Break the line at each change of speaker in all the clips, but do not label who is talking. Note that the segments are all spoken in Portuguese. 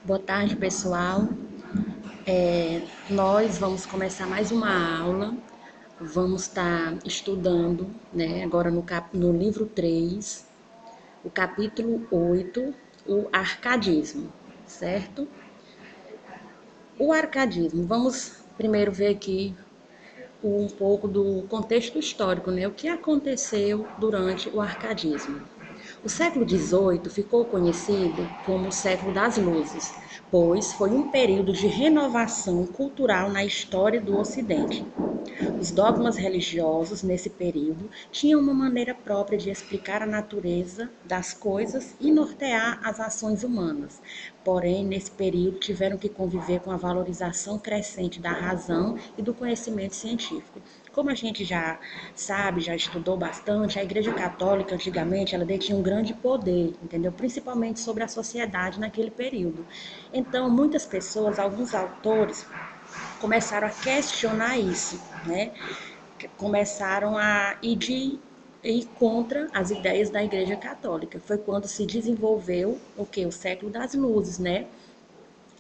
Boa tarde, pessoal. Nós vamos começar mais uma aula. Vamos estar estudando, né, agora no livro 3, o capítulo 8, o arcadismo, certo? O arcadismo, vamos primeiro ver aqui um pouco do contexto histórico, né? O que aconteceu durante o arcadismo. O século XVIII ficou conhecido como o século das luzes, pois foi um período de renovação cultural na história do Ocidente. Os dogmas religiosos, nesse período, tinham uma maneira própria de explicar a natureza das coisas e nortear as ações humanas. Porém, nesse período, tiveram que conviver com a valorização crescente da razão e do conhecimento científico. Como a gente já sabe, já estudou bastante, a Igreja Católica, antigamente, ela detinha um grande poder, entendeu? Principalmente sobre a sociedade naquele período. Então, muitas pessoas, alguns autores, começaram a questionar isso, né? Começaram a ir contra as ideias da Igreja Católica. Foi quando se desenvolveu o que? O século das luzes, né?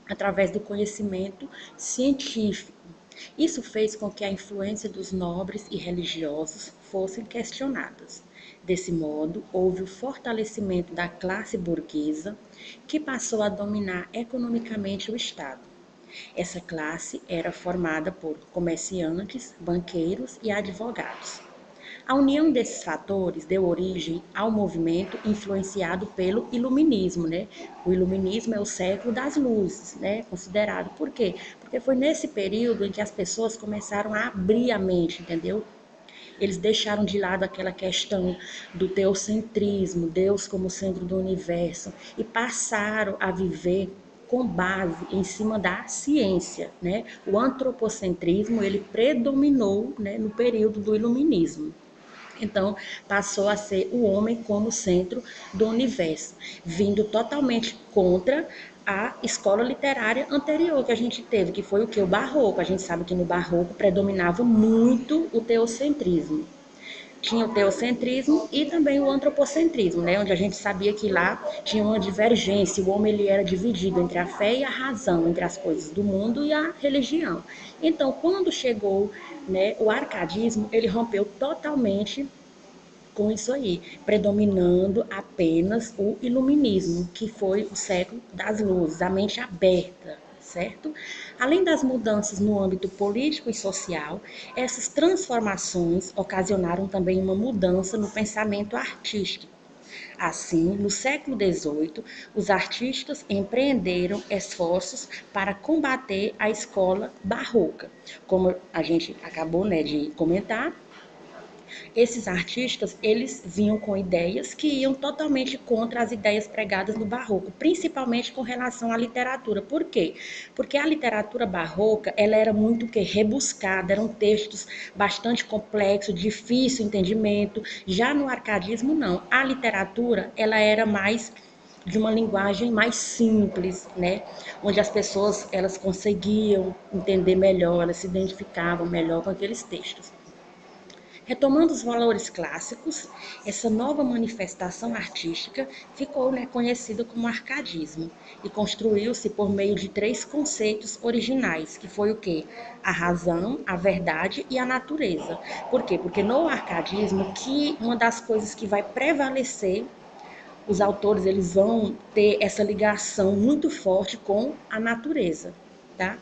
Através do conhecimento científico. Isso fez com que a influência dos nobres e religiosos fossem questionadas. Desse modo, houve o fortalecimento da classe burguesa, que passou a dominar economicamente o Estado. Essa classe era formada por comerciantes, banqueiros e advogados. A união desses fatores deu origem ao movimento influenciado pelo iluminismo, né? O iluminismo é o século das luzes, né? Considerado. Por quê? Porque foi nesse período em que as pessoas começaram a abrir a mente, entendeu? Eles deixaram de lado aquela questão do teocentrismo, Deus como centro do universo, e passaram a viver com base em cima da ciência, né? O antropocentrismo, ele predominou, né, no período do iluminismo. Então, passou a ser o homem como centro do universo, vindo totalmente contra a escola literária anterior que a gente teve, que foi o que? O barroco. A gente sabe que no barroco predominava muito o teocentrismo. Tinha o teocentrismo e também o antropocentrismo, né? Onde a gente sabia que lá tinha uma divergência, o homem ele era dividido entre a fé e a razão, entre as coisas do mundo e a religião. Então, quando chegou, né, o arcadismo, ele rompeu totalmente com isso aí, predominando apenas o iluminismo, que foi o século das luzes, a mente aberta, certo? Além das mudanças no âmbito político e social, essas transformações ocasionaram também uma mudança no pensamento artístico. Assim, no século XVIII, os artistas empreenderam esforços para combater a escola barroca. Como a gente acabou, né, de comentar, esses artistas, eles vinham com ideias que iam totalmente contra as ideias pregadas no barroco, principalmente com relação à literatura. Por quê? Porque a literatura barroca, ela era muito que rebuscada, eram textos bastante complexos, difícil entendimento. Já no arcadismo não. A literatura, ela era mais de uma linguagem mais simples, né? Onde as pessoas elas conseguiam entender melhor, elas se identificavam melhor com aqueles textos. Retomando os valores clássicos, essa nova manifestação artística ficou, né, conhecida como arcadismo e construiu-se por meio de três conceitos originais, que foi o quê? A razão, a verdade e a natureza. Por quê? Porque no arcadismo que uma das coisas que vai prevalecer, os autores eles vão ter essa ligação muito forte com a natureza, tá?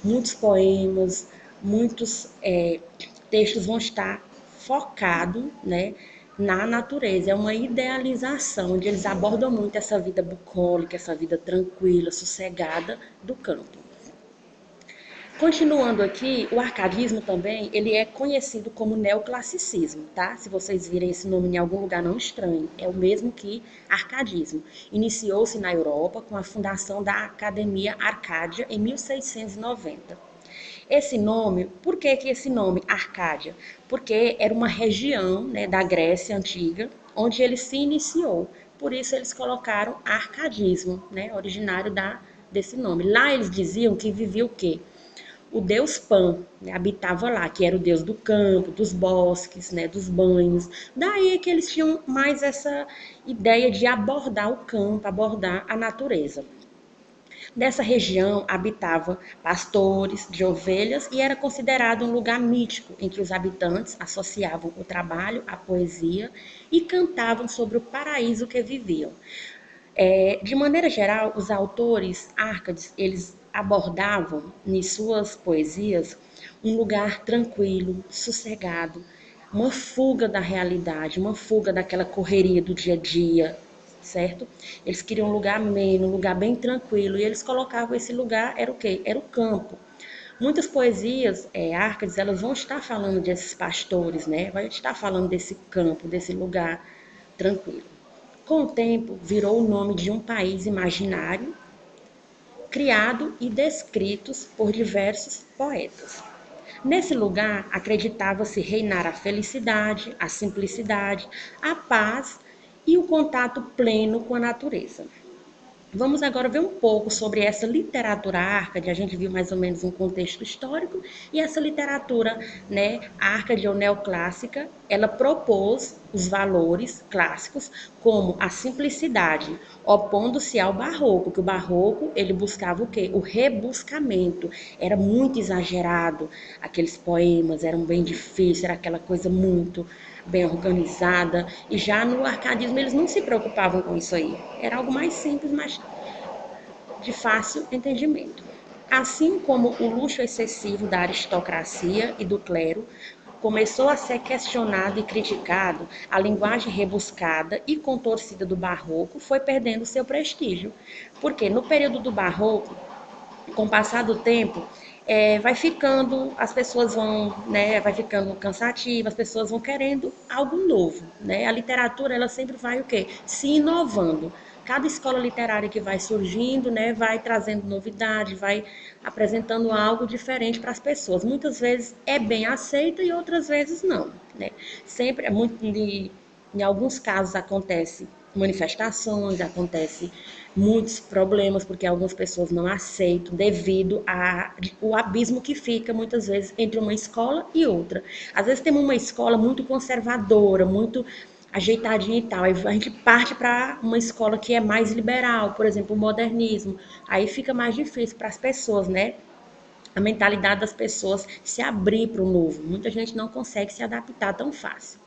Muitos poemas, muitos textos vão estar focados, né, na natureza. É uma idealização, onde eles abordam muito essa vida bucólica, essa vida tranquila, sossegada do campo. Continuando aqui, o arcadismo também, ele é conhecido como neoclassicismo, tá? Se vocês virem esse nome em algum lugar, não estranhe. É o mesmo que arcadismo. Iniciou-se na Europa com a fundação da Academia Arcádia em 1690. Esse nome, por que que esse nome, Arcádia? Porque era uma região, né, da Grécia Antiga, onde ele se iniciou. Por isso eles colocaram arcadismo, né, originário desse nome. Lá eles diziam que vivia o quê? O deus Pan, né, habitava lá, que era o deus do campo, dos bosques, né, dos banhos. Daí é que eles tinham mais essa ideia de abordar o campo, abordar a natureza. Nessa região habitavam pastores de ovelhas e era considerado um lugar mítico em que os habitantes associavam o trabalho à poesia e cantavam sobre o paraíso que viviam. De maneira geral, os autores Árcades, eles abordavam em suas poesias um lugar tranquilo, sossegado, uma fuga da realidade, uma fuga daquela correria do dia a dia, certo? Eles queriam um lugar ameno, um lugar bem tranquilo, e eles colocavam esse lugar, era o quê? Era o campo. Muitas poesias, Árcades, elas vão estar falando desses pastores, né? Vai estar falando desse campo, desse lugar tranquilo. Com o tempo, virou o nome de um país imaginário, criado e descrito por diversos poetas. Nesse lugar, acreditava-se reinar a felicidade, a simplicidade, a paz e o contato pleno com a natureza. Vamos agora ver um pouco sobre essa literatura árcade. A gente viu mais ou menos um contexto histórico e essa literatura, né, árcade ou neoclássica, ela propôs os valores clássicos como a simplicidade, opondo-se ao barroco, que o barroco ele buscava o quê? O rebuscamento. Era muito exagerado, aqueles poemas eram bem difíceis, era aquela coisa muito bem organizada, e já no arcadismo eles não se preocupavam com isso aí. Era algo mais simples, mas de fácil entendimento. Assim como o luxo excessivo da aristocracia e do clero começou a ser questionado e criticado, a linguagem rebuscada e contorcida do barroco foi perdendo seu prestígio. Porque no período do barroco, com o passar do tempo, vai ficando, as pessoas vão, né, vai ficando cansativa, as pessoas vão querendo algo novo, né? A literatura, ela sempre vai o quê? Se inovando. Cada escola literária que vai surgindo, né, vai trazendo novidade, vai apresentando algo diferente para as pessoas. Muitas vezes é bem aceita e outras vezes não, né? Sempre é muito em alguns casos acontece manifestações, acontece muitos problemas porque algumas pessoas não aceitam devido ao abismo que fica muitas vezes entre uma escola e outra. Às vezes temos uma escola muito conservadora, muito ajeitadinha e tal, aí a gente parte para uma escola que é mais liberal, por exemplo, o modernismo. Aí fica mais difícil para as pessoas, né? A mentalidade das pessoas se abrir para o novo. Muita gente não consegue se adaptar tão fácil.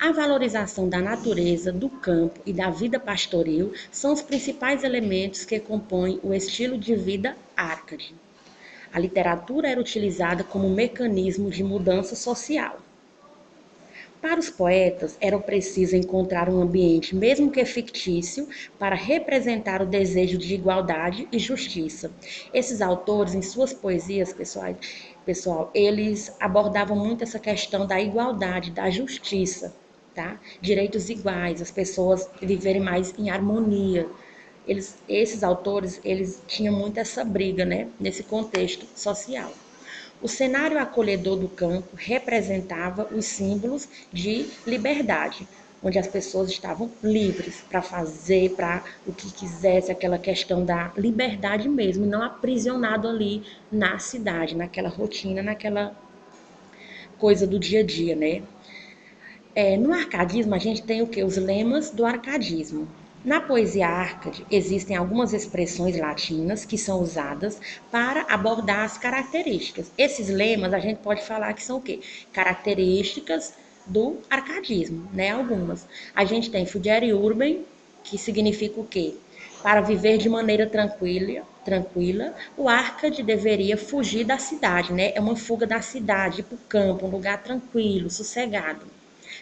A valorização da natureza, do campo e da vida pastoril são os principais elementos que compõem o estilo de vida árcade. A literatura era utilizada como mecanismo de mudança social. Para os poetas, era preciso encontrar um ambiente, mesmo que fictício, para representar o desejo de igualdade e justiça. Esses autores, em suas poesias, pessoal, eles abordavam muito essa questão da igualdade, da justiça, tá? Direitos iguais, as pessoas viverem mais em harmonia. Esses autores, eles tinham muito essa briga, né, nesse contexto social. O cenário acolhedor do campo representava os símbolos de liberdade, onde as pessoas estavam livres para fazer, para o que quisesse, aquela questão da liberdade mesmo, não aprisionado ali na cidade, naquela rotina, naquela coisa do dia a dia, né? No arcadismo, a gente tem o que? Os lemas do arcadismo. Na poesia árcade, existem algumas expressões latinas que são usadas para abordar as características. Esses lemas, a gente pode falar que são o quê? Características do arcadismo, né? Algumas. A gente tem Fugiere Urbem, que significa o quê? Para viver de maneira tranquila, o Árcade deveria fugir da cidade, né? É uma fuga da cidade para o campo, um lugar tranquilo, sossegado.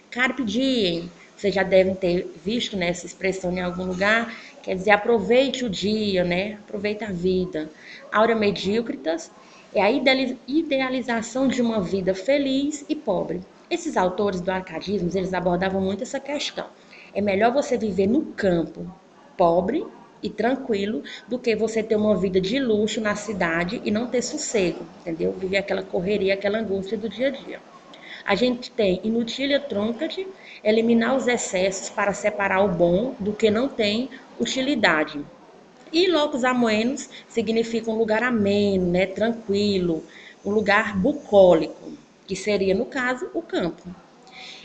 Carpe diem, vocês já devem ter visto, né, essa expressão em algum lugar, quer dizer, aproveite o dia, né? Aproveite a vida. Aurea medíocritas é a idealização de uma vida feliz e pobre. Esses autores do arcadismo, eles abordavam muito essa questão. É melhor você viver no campo, pobre e tranquilo, do que você ter uma vida de luxo na cidade e não ter sossego, entendeu? Viver aquela correria, aquela angústia do dia a dia. A gente tem inutilia truncat, eliminar os excessos para separar o bom do que não tem utilidade. E locus amoenos significa um lugar ameno, né, tranquilo, um lugar bucólico, que seria, no caso, o campo.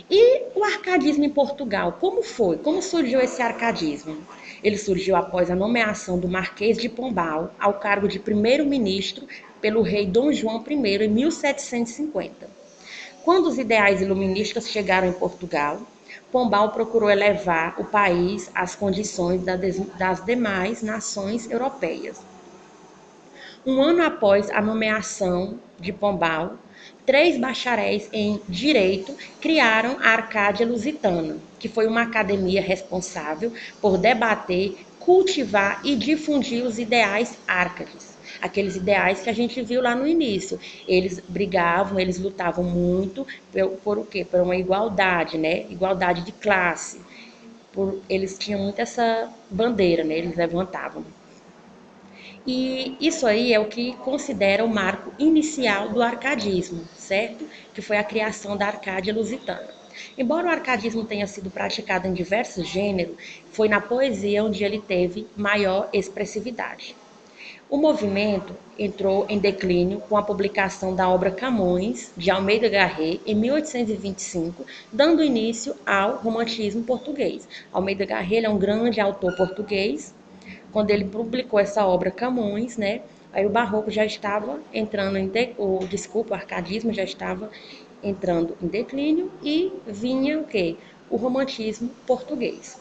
E o arcadismo em Portugal, como foi? Como surgiu esse arcadismo? Ele surgiu após a nomeação do Marquês de Pombal ao cargo de primeiro-ministro pelo rei Dom João I em 1750. Quando os ideais iluministas chegaram em Portugal, Pombal procurou elevar o país às condições das demais nações europeias. Um ano após a nomeação de Pombal, 3 bacharéis em Direito criaram a Arcádia Lusitana, que foi uma academia responsável por debater, cultivar e difundir os ideais árcades. Aqueles ideais que a gente viu lá no início. Eles brigavam, eles lutavam muito por o quê? Por uma igualdade, né? Igualdade de classe. Eles tinham muito essa bandeira, né? Eles levantavam. E isso aí é o que considera o marco inicial do arcadismo, certo? Que foi a criação da Arcádia Lusitana. Embora o arcadismo tenha sido praticado em diversos gêneros, foi na poesia onde ele teve maior expressividade. O movimento entrou em declínio com a publicação da obra Camões, de Almeida Garré, em 1825, dando início ao romantismo português. Almeida Garré é um grande autor português. Quando ele publicou essa obra Camões, né, aí o barroco já estava entrando o arcadismo já estava entrando em declínio e vinha o quê? O romantismo português.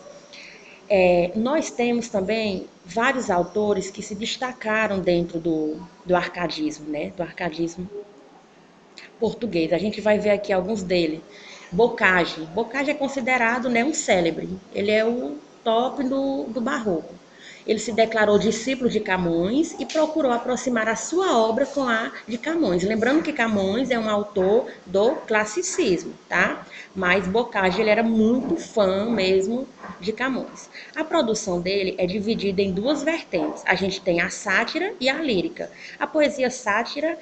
Nós temos também vários autores que se destacaram dentro do arcadismo, né, do arcadismo português. A gente vai ver aqui alguns deles. Bocage. Bocage é considerado, né, um célebre. Ele é o top do barroco. Ele se declarou discípulo de Camões e procurou aproximar a sua obra com a de Camões. Lembrando que Camões é um autor do classicismo, tá? Mas Bocage, ele era muito fã mesmo de Camões. A produção dele é dividida em 2 vertentes. A gente tem a sátira e a lírica. A poesia sátira,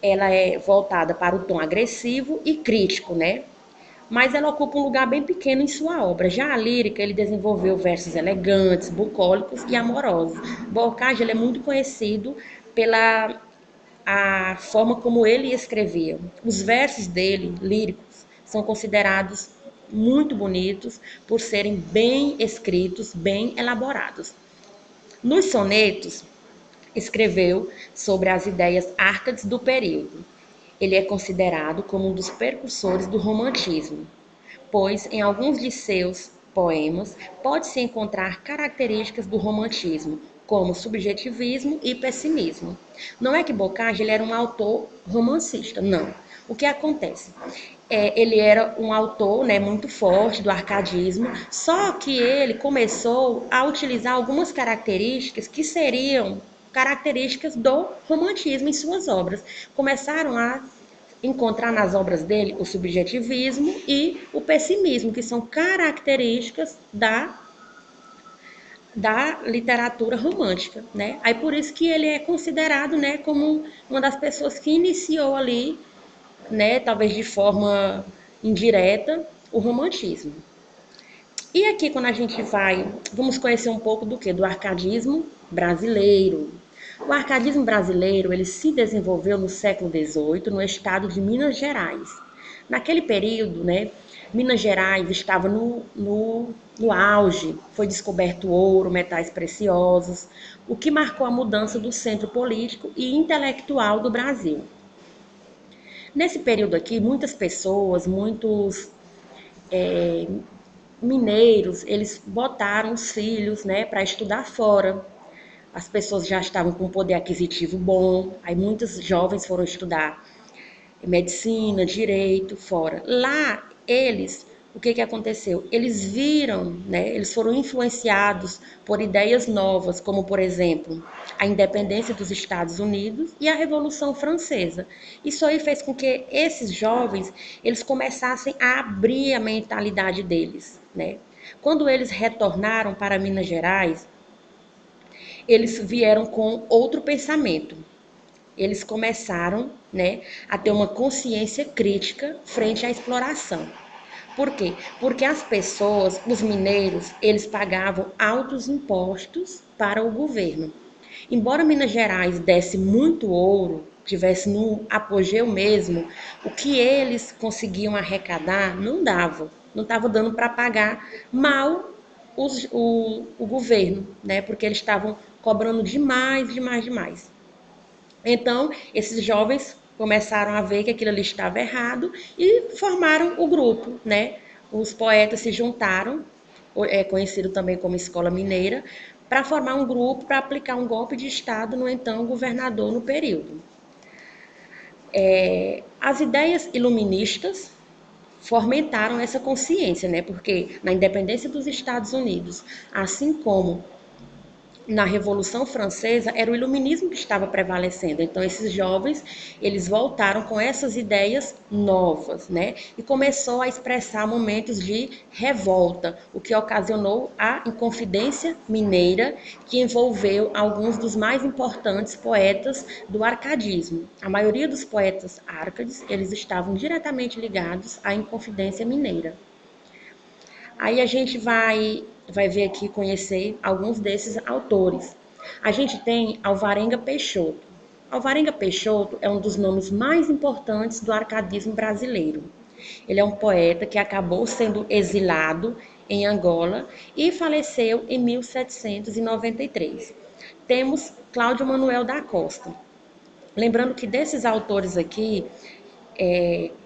ela é voltada para o tom agressivo e crítico, né? Mas ela ocupa um lugar bem pequeno em sua obra. Já a lírica, ele desenvolveu versos elegantes, bucólicos e amorosos. Bocage, ele é muito conhecido pela a forma como ele escrevia. Os versos dele, líricos, são considerados muito bonitos por serem bem escritos, bem elaborados. Nos sonetos, escreveu sobre as ideias árcades do período. Ele é considerado como um dos precursores do romantismo, pois em alguns de seus poemas pode-se encontrar características do romantismo, como subjetivismo e pessimismo. Não é que Bocage ele era um autor romancista, não. O que acontece? Ele era um autor, né, muito forte do arcadismo, só que ele começou a utilizar algumas características que seriam características do romantismo em suas obras. Começaram a encontrar nas obras dele o subjetivismo e o pessimismo, que são características da literatura romântica, né? Aí por isso que ele é considerado, né, como uma das pessoas que iniciou ali, né, talvez de forma indireta, o romantismo. E aqui quando a gente vamos conhecer um pouco do que? Do arcadismo brasileiro. O arcadismo brasileiro, ele se desenvolveu no século XVIII, no estado de Minas Gerais. Naquele período, né, Minas Gerais estava no auge, foi descoberto ouro, metais preciosos, o que marcou a mudança do centro político e intelectual do Brasil. Nesse período aqui, muitas pessoas, muitos mineiros, eles botaram os filhos, né, para estudar fora. As pessoas já estavam com poder aquisitivo bom, aí muitos jovens foram estudar medicina, direito, fora. Lá, o que aconteceu? Eles viram, né, eles foram influenciados por ideias novas, como, por exemplo, a independência dos Estados Unidos e a Revolução Francesa. Isso aí fez com que esses jovens, eles começassem a abrir a mentalidade deles, né? Quando eles retornaram para Minas Gerais, eles vieram com outro pensamento. Eles começaram, né, a ter uma consciência crítica frente à exploração. Por quê? Porque as pessoas, os mineiros, eles pagavam altos impostos para o governo. Embora Minas Gerais desse muito ouro, tivesse no apogeu mesmo, o que eles conseguiam arrecadar não dava. Não estava dando para pagar mal o governo, né? Porque eles estavam cobrando demais, demais, demais. Então, esses jovens começaram a ver que aquilo ali estava errado e formaram o grupo, né? Os poetas se juntaram, conhecido também como Escola Mineira, para formar um grupo para aplicar um golpe de Estado no então governador no período. As ideias iluministas fomentaram essa consciência, né? Porque na independência dos Estados Unidos, assim como na Revolução Francesa, era o iluminismo que estava prevalecendo. Então, esses jovens, eles voltaram com essas ideias novas, né? E começou a expressar momentos de revolta, o que ocasionou a Inconfidência Mineira, que envolveu alguns dos mais importantes poetas do arcadismo. A maioria dos poetas árcades, eles estavam diretamente ligados à Inconfidência Mineira. Aí a gente vai ver aqui, conhecer alguns desses autores. A gente tem Alvarenga Peixoto. Alvarenga Peixoto é um dos nomes mais importantes do arcadismo brasileiro. Ele é um poeta que acabou sendo exilado em Angola e faleceu em 1793. Temos Cláudio Manuel da Costa. Lembrando que desses autores aqui,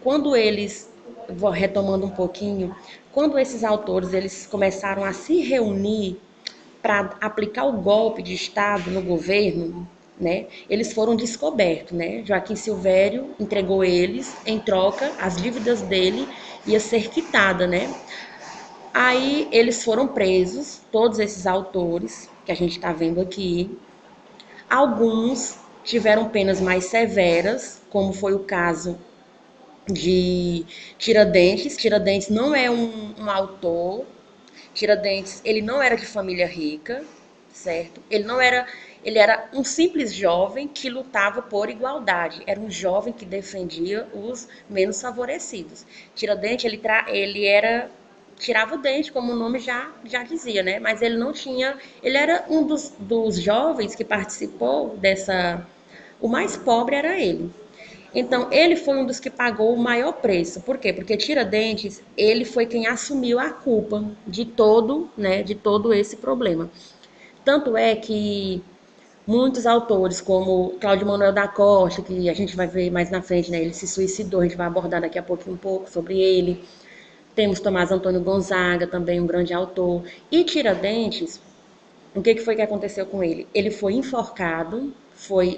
quando eles, vou retomando um pouquinho, quando esses autores eles começaram a se reunir para aplicar o golpe de Estado no governo, né, eles foram descobertos, né? Joaquim Silvério entregou eles, em troca, as dívidas dele ia ser quitada, né? Aí eles foram presos, todos esses autores que a gente está vendo aqui. Alguns tiveram penas mais severas, como foi o caso de Tiradentes. Tiradentes não é um autor. Tiradentes, ele não era de família rica, certo? Ele era um simples jovem que lutava por igualdade. Era um jovem que defendia os menos favorecidos. Tiradentes, ele era tirava o dente, como o nome já dizia, né? Mas ele não tinha, ele era um dos jovens que participou dessa, o mais pobre era ele. Então, ele foi um dos que pagou o maior preço. Por quê? Porque Tiradentes, ele foi quem assumiu a culpa de todo, né, de todo esse problema. Tanto é que muitos autores, como Cláudio Manuel da Costa, que a gente vai ver mais na frente, né, ele se suicidou, a gente vai abordar daqui a pouco um pouco sobre ele. Temos Tomás Antônio Gonzaga, também um grande autor. E Tiradentes, o que foi que aconteceu com ele? Ele foi enforcado,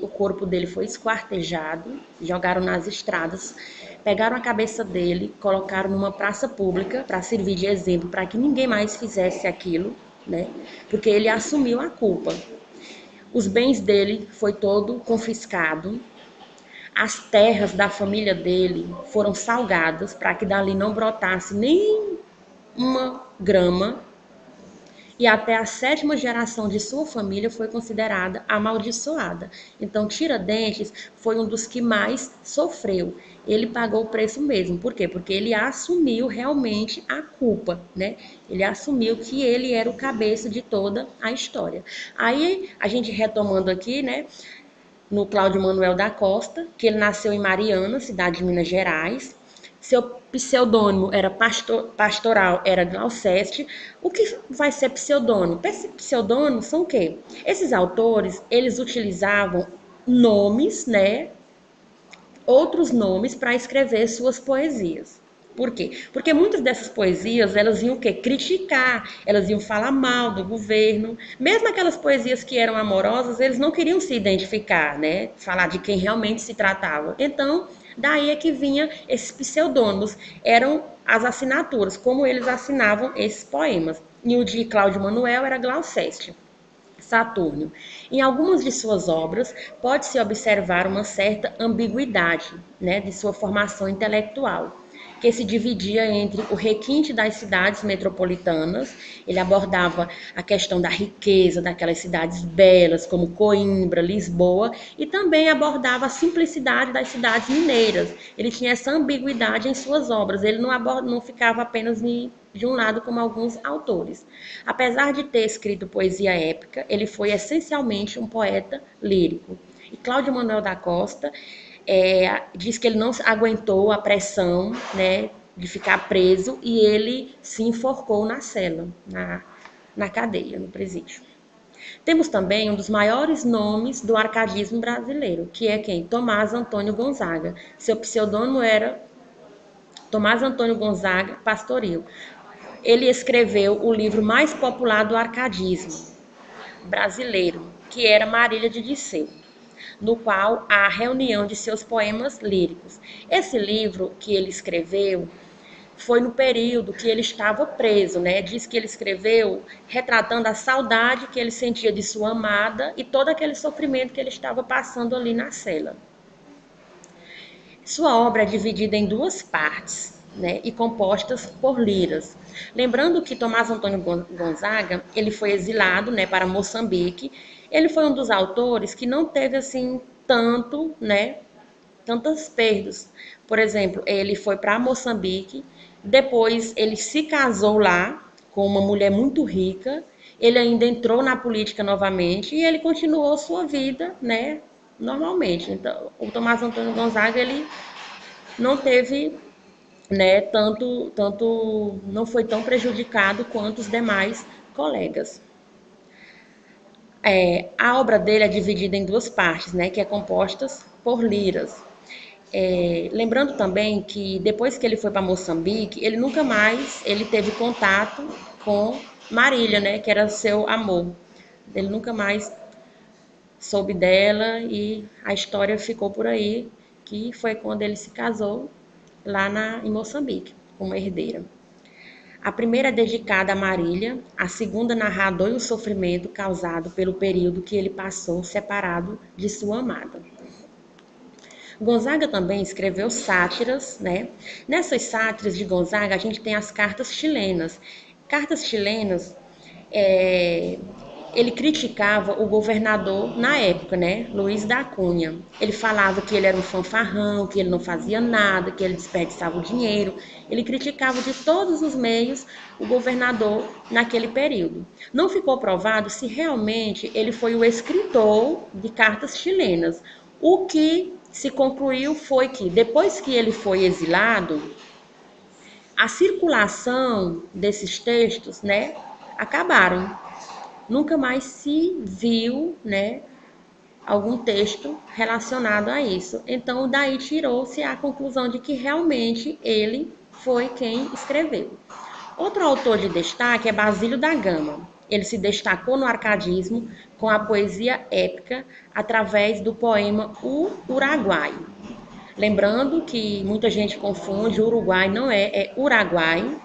o corpo dele foi esquartejado, jogaram nas estradas, pegaram a cabeça dele, colocaram numa praça pública para servir de exemplo para que ninguém mais fizesse aquilo, né? Porque ele assumiu a culpa. Os bens dele foi todo confiscado. As terras da família dele foram salgadas para que dali não brotasse nem uma grama, e até a sétima geração de sua família foi considerada amaldiçoada. Então, Tiradentes foi um dos que mais sofreu. Ele pagou o preço mesmo. Por quê? Porque ele assumiu realmente a culpa, né? Ele assumiu que ele era o cabeça de toda a história. Aí, a gente retomando aqui, né? No Cláudio Manuel da Costa, que ele nasceu em Mariana, cidade de Minas Gerais. Seu pseudônimo era pastoral, era Glauceste. O que vai ser pseudônimo? Esses pseudônimos são o quê? Esses autores, eles utilizavam nomes, né? Outros nomes para escrever suas poesias. Por quê? Porque muitas dessas poesias, elas iam o quê? Criticar, elas iam falar mal do governo. Mesmo aquelas poesias que eram amorosas, eles não queriam se identificar, né? Falar de quem realmente se tratava. Então, daí é que vinha esses pseudônimos. Eram as assinaturas, como eles assinavam esses poemas. E o de Cláudio Manuel era Glauceste. Saturnio. Em algumas de suas obras, pode-se observar uma certa ambiguidade, né, de sua formação intelectual, que se dividia entre o requinte das cidades metropolitanas. Ele abordava a questão da riqueza daquelas cidades belas, como Coimbra, Lisboa, e também abordava a simplicidade das cidades mineiras. Ele tinha essa ambiguidade em suas obras, ele não ficava apenas de um lado como alguns autores. Apesar de ter escrito poesia épica, ele foi essencialmente um poeta lírico. E Cláudio Manuel da Costa diz que ele não aguentou a pressão, né, de ficar preso e ele se enforcou na cela, na cadeia, no presídio. Temos também um dos maiores nomes do arcadismo brasileiro, que é quem? Tomás Antônio Gonzaga. Seu pseudônimo era Tomás Antônio Gonzaga Pastoril. Ele escreveu o livro mais popular do arcadismo brasileiro, que era Marília de Dirceu, no qual há a reunião de seus poemas líricos. Esse livro que ele escreveu foi no período que ele estava preso, né? Diz que ele escreveu retratando a saudade que ele sentia de sua amada e todo aquele sofrimento que ele estava passando ali na cela. Sua obra é dividida em duas partes, né, e compostas por liras. Lembrando que Tomás Antônio Gonzaga, ele foi exilado, né, para Moçambique. Ele foi um dos autores que não teve assim tantas perdas. Por exemplo, ele foi para Moçambique, depois ele se casou lá com uma mulher muito rica, ele ainda entrou na política novamente e ele continuou sua vida, né, normalmente. Então, o Tomás Antônio Gonzaga, ele não teve, né, não foi tão prejudicado quanto os demais colegas. A obra dele é dividida em duas partes, né, que é compostas por liras. Lembrando também que depois que ele foi para Moçambique, ele nunca mais ele teve contato com Marília, né, que era seu amor. Ele nunca mais soube dela e a história ficou por aí, que foi quando ele se casou lá em Moçambique, como herdeira. A primeira é dedicada a Marília, a segunda narra a dor e o sofrimento causado pelo período que ele passou separado de sua amada. Gonzaga também escreveu sátiras, né? Nessas sátiras de Gonzaga, a gente tem as cartas chilenas. Cartas chilenas, ele criticava o governador na época, né? Luiz da Cunha. Ele falava que ele era um fanfarrão, que ele não fazia nada, que ele desperdiçava o dinheiro. Ele criticava de todos os meios o governador naquele período. Não ficou provado se realmente ele foi o escritor de cartas chilenas. O que se concluiu foi que, depois que ele foi exilado, a circulação desses textos, né, acabaram. Nunca mais se viu, né, algum texto relacionado a isso. Então, daí tirou-se a conclusão de que realmente ele foi quem escreveu. Outro autor de destaque é Basílio da Gama. Ele se destacou no arcadismo com a poesia épica através do poema O Uruguai. Lembrando que muita gente confunde, Uruguai não é Uraguai,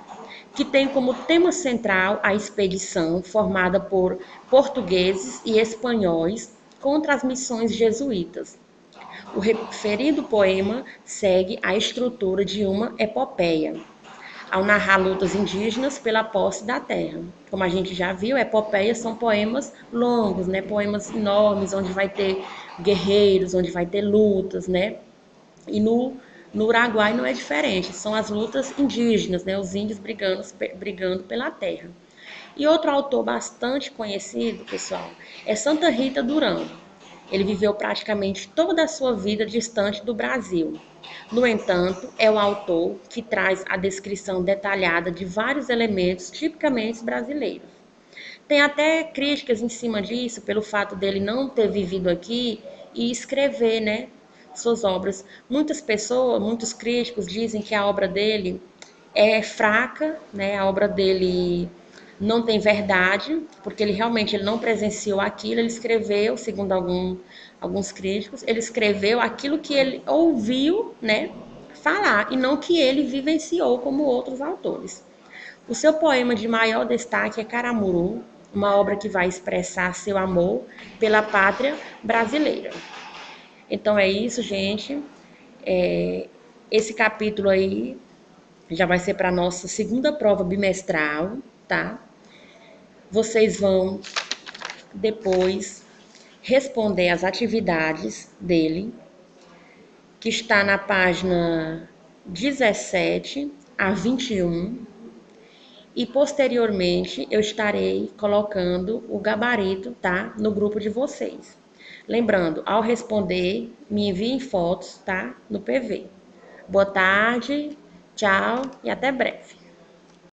que tem como tema central a expedição formada por portugueses e espanhóis contra as missões jesuítas. O referido poema segue a estrutura de uma epopeia, ao narrar lutas indígenas pela posse da terra. Como a gente já viu, epopeias são poemas longos, né? Poemas enormes, onde vai ter guerreiros, onde vai ter lutas, né? E no Uruguai não é diferente, são as lutas indígenas, né? Os índios brigando pela terra. E outro autor bastante conhecido, pessoal, é Santa Rita Durão. Ele viveu praticamente toda a sua vida distante do Brasil. No entanto, é o autor que traz a descrição detalhada de vários elementos tipicamente brasileiros. Tem até críticas em cima disso, pelo fato dele não ter vivido aqui e escrever, né, suas obras. Muitas pessoas, muitos críticos dizem que a obra dele é fraca, né, a obra dele não tem verdade, porque ele não presenciou aquilo, ele escreveu, segundo alguns críticos, ele escreveu aquilo que ele ouviu, né, falar, e não que ele vivenciou como outros autores. O seu poema de maior destaque é Caramuru, uma obra que vai expressar seu amor pela pátria brasileira. Então é isso, gente. Esse capítulo aí já vai ser para a nossa segunda prova bimestral, tá? Vocês vão depois responder as atividades dele, que está na página 17 a 21, e posteriormente eu estarei colocando o gabarito, tá, no grupo de vocês. Lembrando, ao responder, me enviem fotos, tá, no PV. Boa tarde, tchau e até breve.